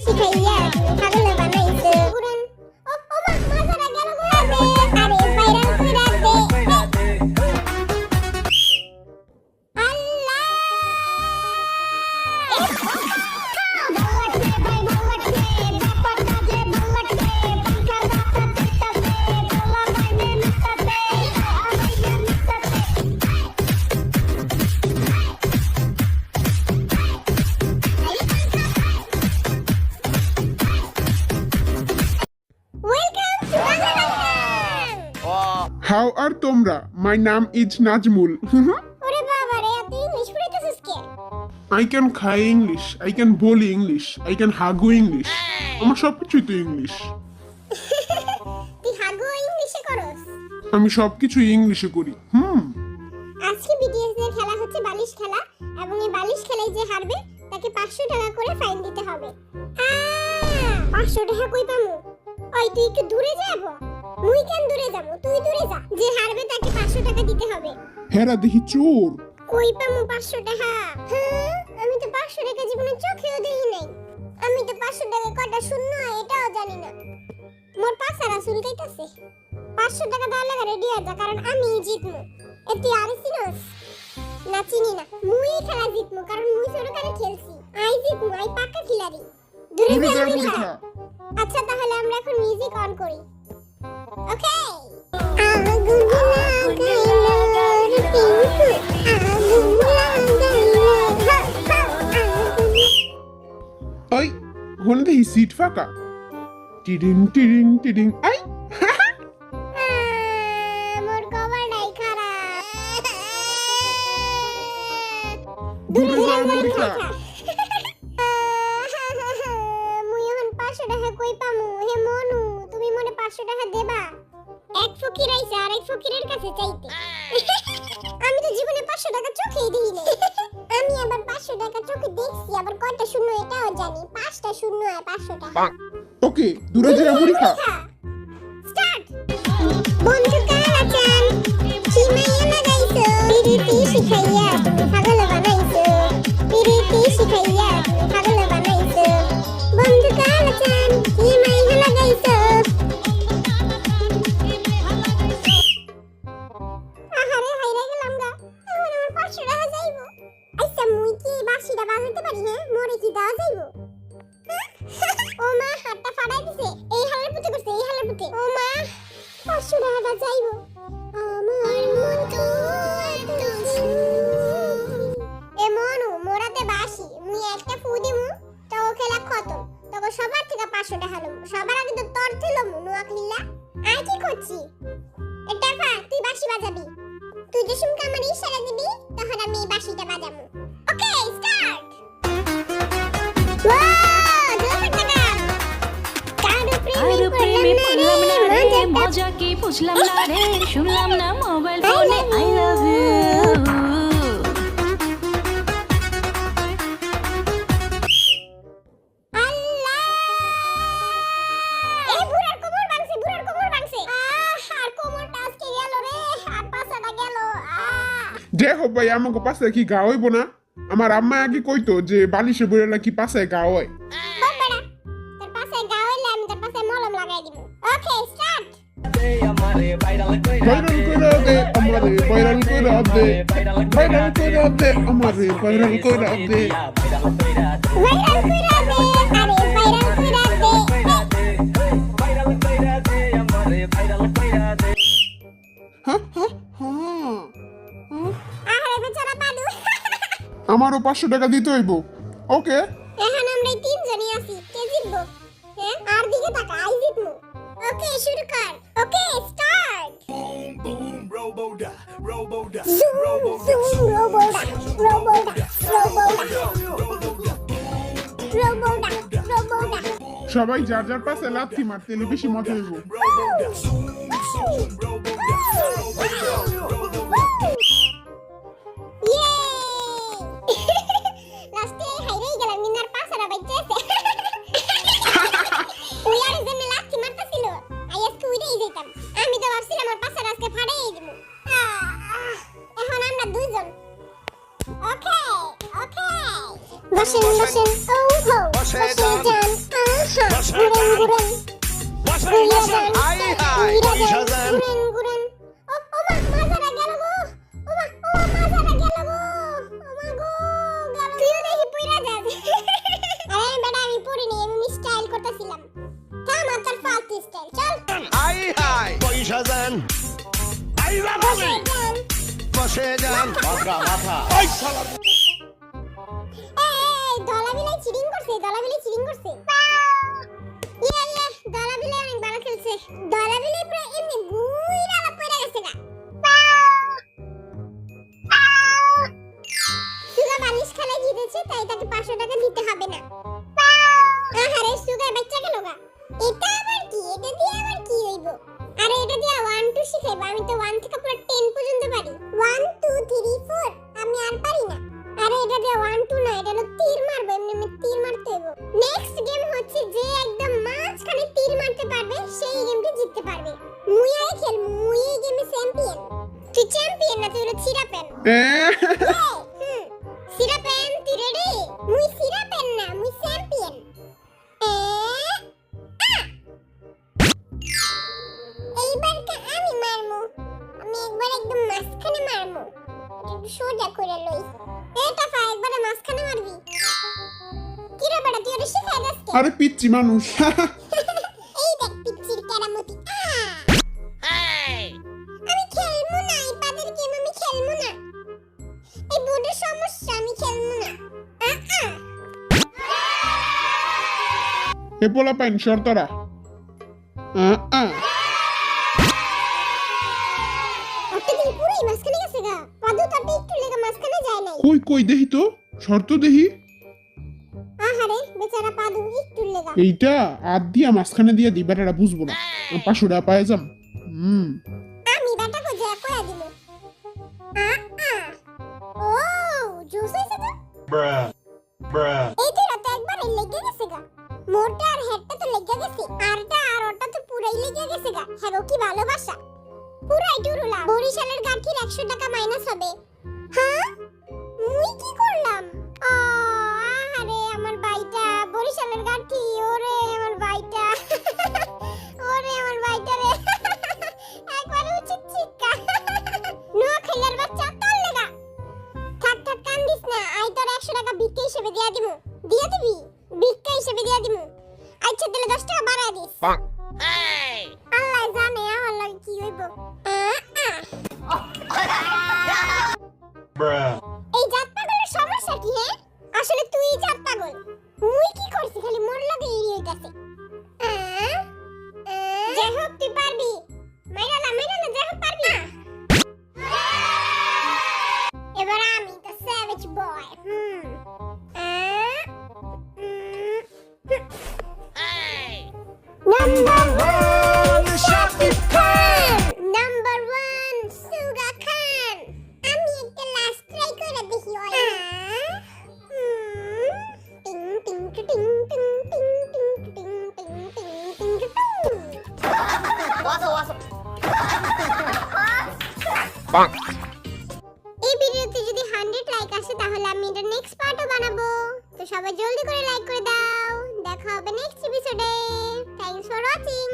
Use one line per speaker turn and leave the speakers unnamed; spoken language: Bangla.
শিখাইয়া পাগল বানাইছো পুরান ও মা মাজারা গেল গো আরে ভাইরাল কইরা দে আল্লাহ
How are তোমরা? My name is Najmul.
ওরে বাবা রে তুই ইংলিশ পড়াইতেছিস কে
I can খাই English, I can বলি English, I can হাগু English. আমার সবকিছুই তো ইংলিশ।
তুই হাগু ইংলিশে করস
আমি সবকিছু ইংলিশে করি।
আজকে বিটিএস এর খেলা হচ্ছে বালিশ খেলা এবং এই বালিশ খেলায় যে হারবে তাকে 500 টাকা করে ফাইন দিতে হবে 500 টাকা কই পামু ওই তুই একটু দূরে যাবো মুই কেন দূরে যাবো তুই দূরে যা যে হারবে তাকে 500 টাকা দিতে হবে
হেরা দেখি চোর।
কই পামু 500 টাকা আমি তো 500 টাকা জীবনে চোখেও দেখি নাই আমি তো 500 টাকা কয়টা শূন্য এটাও জানি না মোর পাছারা চুলকাইতাছে 500 টাকা দেওয়ার লাগা রেডি হয়ে যা কারণ আমি জিতমু এটি আর সিনোস না চিনি না মুই খেলা জিতমু কারণ মুই সরকারে খেলছি আই জিতমু আই পাক্কা খিলাড়ি দূরে
দূরে
যা
যাবো
দূরে যা।
না।
আচ্ছা তাহলে আমরা এখন মিউজিক অন করি ওকে
ওই ওখানে দেখি সিট ফাঁকা। টিডিং টিডিং টিডিং আই
মোর কভারটাই খারাপ
দূরে যা আমেরিকা।
মুই এখন 500 টাকা কই পামু হে মনু তুমি মনে 500 টাকা দেবা এক ফকির আইছে আর এক ফকিরের কাছে চাইতে আমি তো জীবনে 500 টাকা চোখেই দিই নাই আমি আবার 500 টাকা চোখে দেখছি আবার কয়টা শূন্য এটাও জানি 5টা শূন্য আর 500 টাকা
ওকে দূরে যা আমেরিকা।
স্টার্ট বন্ধু কালাচান চিমাইয়া লাগাইছো পিরিতি শিখাইয়া তুমি পাগল বানাইছো পিরিতি শিখাইয়া তুমি পাগল বানাইছো বন্ধু কালাচান চিমাইয়া লাগাইছো আহারে হাইরা গেলাম গা এখন আমার 500 টাকা যাইবো আচ্ছা মুই কি বাঁশিটা বাজাইতে পারি হ্যাঁ মোরে কি দেওয়া যাইবো ও মা হাতটা ফাড়াই দিছে এই হালের পুতে করছে এই হালের পুতে ও মা 500 টাকাটা যাইবো আমার মন তো এ মনু মোরাতে বাসি মুই একটা ফু দিমু তো খেলা খতম তখন সবার থেকে 500 টাকা লম সবার আগে তো তোর ছিলম নোয়াখিলা আর কি করছি এটা ফা তুই বাঁশি বাজাবি তুই যে শুনকে আমার ইশারা দিবি তখন আমি এই বাঁশিটা বাজাবো ওকে স্টার্ট
কারো প্রেমে পড়লাম না রে মজা কি বুঝলাম না রে শুনলাম না মোবাইল ফোনে আই লাভ ইউ
দেখো ভাই আমাকে পাশে কি গা হইব না আমার আম্মা আগে কইতো যে বালিশে বইরা কি পাশে গা হয়। ভাইরাল কইরা দে আমারে ভাইরাল কইরা দে ভাইরাল কইরা দে আমারে ভাইরাল কইরা দে আমারও 500 টাকা দিতে হইব ওকে
এখন আমরা তিনজনই আছি কে জিতবো হ্যাঁ আর দিকে তাকা আই জিতমু ওকে শুরু কর okay start
Boom, robo-da, robo-da,
zoom
robo-da,
zoom roboda roboda
সবাই যার যার পাশে লাথি মারতে এলে বেশি মজা হইব।
robo-da, zoom, zoom, robo-da,
লাস্টে হাইরেই গেলাম মিনার পাছারা বাইতেছে ওই আর জন্য লাথি মারতাছিল আইয়াসকে উইরেই যাইতাম আমি তো ভাবছিলাম আমার পাছারা আজকে ফাড়াই দিব এখন আমরা দুইজন ওকে বসেন ও হো বসে যান ঘুরেন ঘুরেন ঘুরিয়ে যান
হাই হাই
ঘুরিয়ে যান
শাহজাহান
ঘুরেন ঘুরেন ও মা মাজারা গেল গো ও মা মাজারা গেল গো ও মা গো গেল তুইও দেখি পইরা যাস আরে বেটা আমি পড়িনি আমি স্টাইল করতেছিলাম থাম তোর ফালতু স্টাইল চল
হাই হাই পয়সা যান
বসে যান
বসে যান মাথা মাথা
এই দলাবিলাই চিটিং করছে ইয়ে দলাবিলাই অনেক ভালো খেলছে দলাবিলাই পুরো এমনি বুইরা পড়ে গেছে গা সুগা বালিশ খেলা জিতেছে তাই তাকে 500 টাকা দিতে হবে না আহারে সুগা বাচ্চা গেল গা এটা আবার কি এটা দিয়ে আবার কি হইব আরে এটা দিয়ে 1 2 শিখাইব আমি তো 1 থেকে পুরো 10 পর্যন্ত পারি 1 2 3 4 আমি আর পারি না আরে এটা দিয়ে 1 2 না এটা হলো তীর মারবো এমনি তীর মারতে হইব নেক্সট গেম হচ্ছে যে একদম মাঝখানে তীর মারতে পারবে সেই গেমটি জিততে পারবে মুই আই খেল মুই এই গেমে চ্যাম্পিয়ন তুই চ্যাম্পিয়ন না তুই হলো সিরাপেন সিরাপেন তুই রেডি মুই সিরাপেন না মুই চ্যাম্পিয়ন এইবার কা আমি মারমু আমি একবার একদম মাঝখানে মারমু একটু সোজা করে লই এটা ফা একবারে মাঝখানে মারবি কি রে বড় তুই ওরে শিখাই দাস কে
আরে পিচ্ছি মানুষ
এই দেখ পিচ্চির কেরামতি আমি খেলবো না এই পাদের গেম আমি খেলবো না এই বোর্ডের সমস্যা আমি খেলবো না
এ পোলা পাইন শর্তরা
একটা দিন পুরোই মাঝখানে গেছে গা পাদু তাতে একটু লেগে মাঝখানে যায় নাই
কই কই দেখি তো শর্ত দেখি
আহারে বেচারা পাদু একটু লেগা
এইটা আর দিয়া মাঝখানে দিয়া দিবার এটা বুঝবো না 500 টাকা পায়ে যাম
আমি বেটা কো যা কয়া দিল ও জোস হইছে তো এই তো রাতে একবার লেগে গেছে গা মোটা আর হেডটা তো লেগে গেছে আরটা আর ওটা তো পুরাই লেগে গেছে গা হ্যাঁ কি ভালোবাসা পুরাই টুরুলা বরিশালের গাঠির 100 টাকা মাইনাস হবে হ্যাঁ মুই কি করলাম আরে আমার ভাইটা বরিশালের গাঠি ওরে আমার ভাইটা ওরে আমার ভাইটা রে একবার উচিত চিক্কা নোয়া খেলার বাচ্চা তোর লাগা থাক থাক কান্দিস না আই তোর 100 টাকা ভিক্ষা হিসেবে দিয়া দিমু দিয়া দিবি ভিক্ষা হিসেবে দিয়া দিমু আচ্ছা দিলে 10 টাকা বাড়ায় দিস আল্লাহ জানে আমার লাগে কি হইব এই জাত পাগলের সমস্যা কি হ্যাঁ আসলে তুই জাত পাগল মুই কি করছি খালি মোর লাগে এরি হইতাছে যাই হোক তুই পারবি মাইরালা যাই হোক পারবি এবার আমি তো savage boy number 1 Shakib Khan number 1 সুগা খান আমি একটা লাস্ট ট্রাই করে দেখি ওই টিং টিং টিং টিং টিং টিং টিং টিং টিং টিং এই ভিডিওতে যদি 100 লাইক আসে তাহলে আমি এটা নেক্সট পার্টও বানাবো তো সবাই জলদি করে লাইক করে দাও দেখা হবে নেক্সট এপিসোডে থ্যাঙ্কস ফর ওয়াচিং